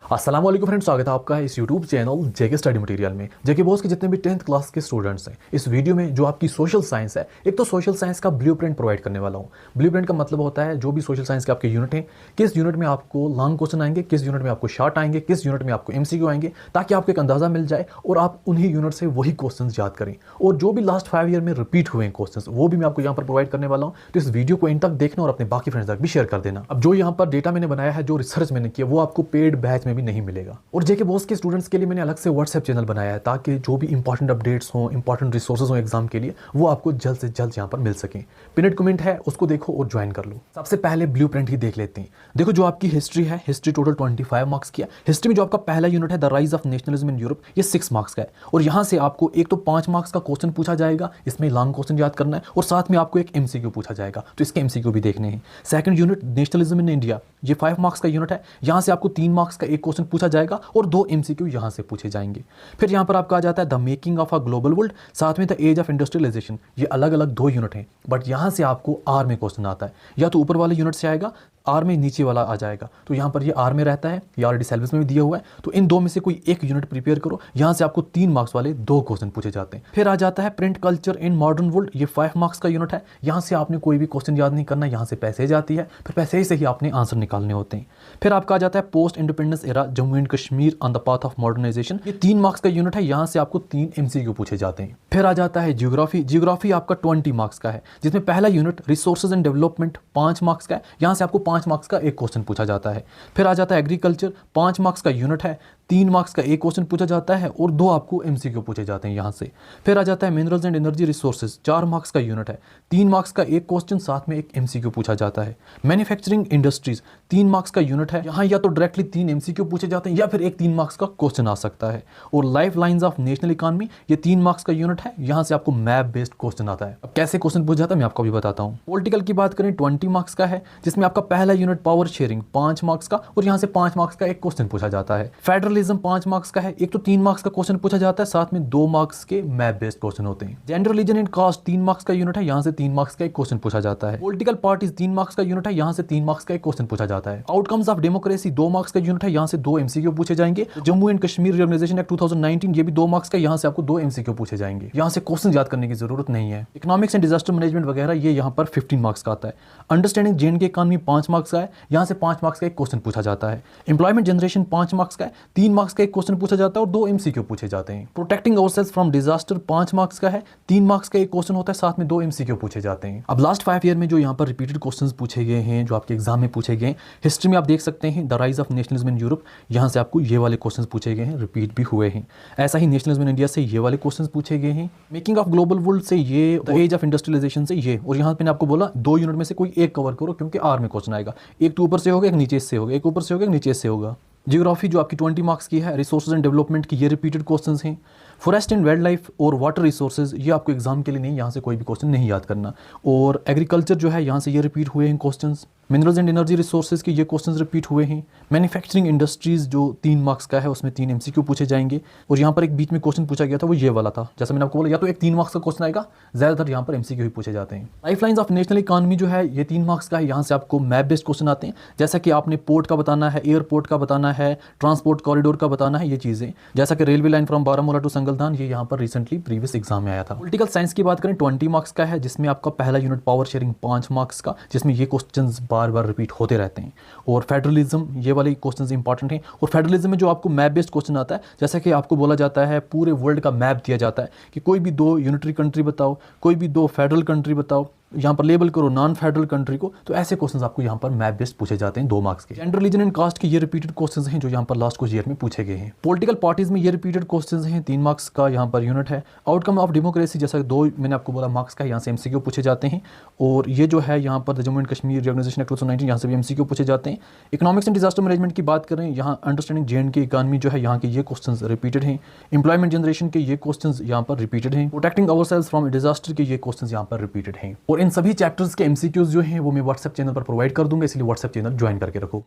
अस्सलाम वालेकुम फ्रेंड्स, स्वागत है आपका इस यूट्यूब चैनल जेके स्टडी मटेरियल में। जेके बॉस के जितने भी 10th क्लास के स्टूडेंट्स हैं, इस वीडियो में जो आपकी सोशल साइंस है, एक तो सोशल साइंस का ब्लूप्रिंट प्रोवाइड करने वाला हूँ। ब्लूप्रिंट का मतलब होता है जो भी सोशल साइंस के आपके यूनिट हैं, किस यूनिट में आपको लॉन्ग क्वेश्चन आएंगे, किस यूनिट में आपको शॉर्ट आएंगे, किस यूनिट में आपको एमसीक्यू आएंगे, ताकि आपको एक अंदाजा मिल जाए और आप उन्हीं यूनिट से वही क्वेश्चन याद करें। और जो भी लास्ट 5 ईयर में रिपीट हुए हैं क्वेश्चन, वो भी मैं आपको यहाँ पर प्रोवाइड करने वाला हूँ। तो इस वीडियो को इन तक देखना और अपने बाकी फ्रेंड्स तक भी शेयर कर देना। अब जो यहाँ पर डेटा मैंने बनाया है, जो रिसर्च मैंने किया, वो आपको पेड बैच में भी नहीं मिलेगा। और जेके बॉस के स्टूडेंट्स के लिए मैंने अलग से व्हाट्सएप चैनल बनाया है, ताकि जो भी इंपॉर्टेंट अपडेट्स हों, इंपॉर्टेंट रिसोर्सेज हों एग्जाम के लिए, वो आपको जल्द से जल्द यहाँ पर मिल सकें। पिनेट कमेंट है, उसको देखो और ज्वाइन कर लो। सबसे पहले ब्लूप्रिंट ही देख लेते हैं। देखो, जो आपकी हिस्ट्री है, हिस्ट्री टोटल 25 मार्क्स की है। हिस्ट्री में जो आपका पहला यूनिट है the rise of nationalism in Europe, ये 6 मार्क्स का है। और यहाँ से आपको एक तो 5 मार्क्स का क्वेश्चन पूछा जाएगा, इसमें लॉन्ग क्वेश्चन याद करना है, और साथ में आपको एक एमसीक्यू पूछा जाएगा, तो इसके एमसीक्यू भी देखने हैं। Second unit nationalism in India, ये 5 मार्क्स का यूनिट है। यहाँ से आपको 3 मार्क्स का एक क्वेश्चन पूछा जाएगा और 2 एमसीक्यू यहाँ से पूछे जाएंगे। फिर यहाँ पर आपका आ जाता है the making of a global world, साथ में द एज ऑफ इंडस्ट्रियलाइजेशन। ये अलग अलग 2 यूनिट हैं, बट यहाँ से आपको आर में क्वेश्चन आता है, या तो ऊपर वाले यूनिट से आएगा, आर में नीचे वाला आ जाएगा। तो यहाँ पर ये आर में रहता है, ये ऑलरेडी सिलेबस में भी दिया हुआ है। तो इन 2 में से कोई एक यूनिट प्रिपेयर करो, यहाँ से आपको 3 मार्क्स वाले 2 क्वेश्चन पूछे जाते हैं। फिर आ जाता है print culture in modern world, ये 5 मार्क्स का यूनिट है। यहाँ से आपने कोई भी क्वेश्चन याद नहीं करना, यहाँ से पैसेज आती है, फिर पैसेज से ही आपने आंसर निकालने होते हैं। फिर आपका आ जाता है post independence era Jammu and Kashmir on the path of modernisation, ये 3 मार्क्स का यूनिट है। यहाँ से आपको 3 एमसीक्यू पूछे जाते हैं। फिर आ जाता है जियोग्राफी। जियोग्राफी आपका 20 मार्क्स का है, जिसमें पहला unit resources and development 5 marks का है। यहाँ से आपको 5 मार्क्स का एक क्वेश्चन पूछा जाता है। फिर आ जाता है एग्रीकल्चर, 5 मार्क्स का यूनिट है, 3 मार्क्स का एक क्वेश्चन पूछा जाता है और 2 आपको एमसीक्यू पूछे जाते हैं यहाँ से। फिर आ जाता है minerals and energy resources, 4 marks का यूनिट है, 3 मार्क्स का एक क्वेश्चन, साथ में एक एमसीक्यू पूछा जाता है। मैन्युफैक्चरिंग इंडस्ट्रीज 3 मार्क्स का यूनिट है, यहाँ या तो डायरेक्टली 3 एमसीक्यू पूछे जाते हैं या फिर एक 3 मार्क्स का क्वेश्चन आ सकता है। और life lines of national economy, ये 3 मार्क्स का यूनिट है, यहाँ से आपको मैप बेस्ड क्वेश्चन आता है। अब कैसे क्वेश्चन पूछा जाता है मैं आपको भी बताता हूँ। पॉलिटिकल की बात करें 20 मार्क्स का है, जिसमें आपका पहला यूनिट पावर शेयरिंग 5 मार्क्स का, और यहाँ से 5 मार्क्स का एक क्वेश्चन पूछा जाता है। फेडरलिज्म 5 मार्क्स का है, एक तो 3 मार्क्स का क्वेश्चन पूछा जाता है, साथ में 2 मार्क्स के मैप बेस्ड क्वेश्चन होते हैं। Gender religion and caste 3 marks का यूनिट है, यहाँ से 3 मार्क्स का एक क्वेश्चन पूछा जाता है। पॉलिटिकल पार्टीज 3 मार्क्स का यूनिट है, यहाँ से 3 मार्क्स का एक क्वेश्चन पूछा जाता है। आउटकम्स ऑफ डेमोक्रेसी 2 मार्क्स का यूनिट है, यहाँ से 2 एमसीक्यू पूछे जाएंगे। Jammu and Kashmir reorganisation act 2019, ये भी 2 मार्क्स का, यहाँ से आपको 2 एमसीक्यू पूछे जाएंगे। यहाँ से क्वेश्चन याद करने की जरूरत नहीं है। इकोनॉमिक्स एंड डिजास्टर मैनेजमेंट वगैरह ये यहाँ पर 15 मार्क्स का आता है। अंडरस्टैंडिंग जेएंडके इकॉनमी 5 मार्क्स का है, यहाँ से 5 मार्क्स का एक क्वेश्चन पूछा जाता है। एम्प्लॉयमेंट जनरेशन 5 मार्क्स का है, 3 मार्क्स का एक क्वेश्चन पूछा जाता है और 2 एमसीक्यू पूछे जाते हैं। Protecting ourselves from disaster 5 marks का है, 3 मार्क्स का एक क्वेश्चन होता है, साथ में 2 एमसीक्यू पूछे जाते हैं। अब लास्ट 5 ईयर में जो यहाँ पर रिपीटेड क्वेश्चंस पूछे गए हैं, जो आपके एग्जाम में पूछे गए हैं, हिस्ट्री में आप देख सकते हैं the rise of nationalism in Europe, यहाँ से आपको ये वाले क्वेश्चंस पूछे गए हैं, रिपीट भी हुए हैं। ऐसा ही नेशनलिज्म इन इंडिया से ये वाले क्वेश्चंस पूछे गए हैं। मेकिंग ऑफ ग्लोबल वर्ल्ड से ये, द एज ऑफ इंडस्ट्रियलाइजेशन से ये, और यहाँ पे मैंने आपको बोला 2 यूनिट में से कोई एक कवर करो, क्योंकि आर में क्वेश्चन आएगा। एक तो ऊपर से होगा, एक नीचे से होगा, एक ऊपर से होगा, एक नीचे से होगा। जियोग्राफी जो आपकी 20 मार्क्स की है, रिसोर्सेज एंड डेवलपमेंट की ये रिपीटेड क्वेश्चंस हैं। फॉरेस्ट एंड वाइल्ड लाइफ और वाटर रिसोर्सेज, ये आपको एग्जाम के लिए नहीं, यहाँ से कोई भी क्वेश्चन नहीं याद करना। और एग्रीकल्चर जो है, यहाँ से ये रिपीट हुए हैं questions. Minerals and energy resources के ये क्वेश्चंस रिपीट हुए हैं। मैन्युफैक्चरिंग इंडस्ट्रीज जो 3 मार्क्स का है, उसमें 3 एमसीक्यू पूछे जाएंगे। और यहाँ पर एक बीच में क्वेश्चन पूछा गया था, वो ये वाला था, जैसा मैंने आपको बोला, या तो एक 3 मार्क्स का क्वेश्चन आएगा, ज़्यादातर यहाँ पर एमसीक्यू ही पूछे जाते हैं। Life lines of national economy जो है, ये 3 मार्क्स का है, यहाँ से आपको मैप बेस्ड क्वेश्चन आते हैं, जैसा कि आपने पोर्ट का बताना है, एयरपोर्ट का बताना है, ट्रांसपोर्ट कॉरिडोर का बताना है, ये चीज़ें, जैसा कि railway line from Baramulla to Sangaldan, ये यहाँ पर रिसेंटली प्रीवियस एग्जाम में आया था। पॉलिटिकल साइंस की बात करें 20 मार्क्स का है, जिसमें आपका पहला यूनिट पावर शेयरिंग 5 मार्क्स का, जिसमें ये क्वेश्चंस बार बार रिपीट होते रहते हैं। और फेडरलिज्म, ये वाले क्वेश्चंस इंपॉर्टेंट हैं। और फेडरलिज्म में जो आपको मैप बेस्ड क्वेश्चन आता है, जैसा कि आपको बोला जाता है, पूरे वर्ल्ड का मैप दिया जाता है कि कोई भी 2 यूनिटरी कंट्री बताओ, कोई भी 2 फेडरल कंट्री बताओ, यहाँ पर लेबल करो नॉन फेडरल कंट्री को। तो ऐसे क्वेश्चंस आपको यहाँ पर मैप बेस्ड पूछे जाते हैं 2 मार्क्स के। जेंडर रिलीजन एंड कास्ट के ये रिपीटेड क्वेश्चंस हैं, जो यहाँ पर लास्ट कुछ ईयर में पूछे गए हैं। पॉलिटिकल पार्टीज में ये रिपीटेड क्वेश्चंस हैं, 3 मार्क्स का यहाँ पर यूनिट है। आउटकम ऑफ डेमोक्रेसी, जैसा 2 मैंने आपको बोला मार्क्स का है, यहाँ से एमसीक्यू पूछे जाते हैं। और ये जो है यहाँ पर Jammu and Kashmir reorganisation act 2019, यहाँ से भी एमसीक्यू पूछे जाते हैं। इकोनॉमिक्स एंड डिजास्टर मैनेजमेंट की बात करें, यहाँ अंडरस्टैंडिंग जेएंडके इकॉनमी जो है, यहाँ के ये क्वेश्चंस रिपीटेड हैं। एम्प्लॉयमेंट जनरेशन के ये क्वेश्चंस यहाँ पर रिपीटेड हैं। प्रोटेक्टिंग आवरसेल्व्स फ्रॉम डिजास्टर के ये क्वेश्चंस यहाँ पर रिपीटेड हैं। और इन सभी चैप्टर्स के एमसीक्यूज जो हैं, वो मैं व्हाट्सएप चैनल पर प्रोवाइड कर दूंगा, इसलिए व्हाट्सएप चैनल ज्वाइन करके रखो।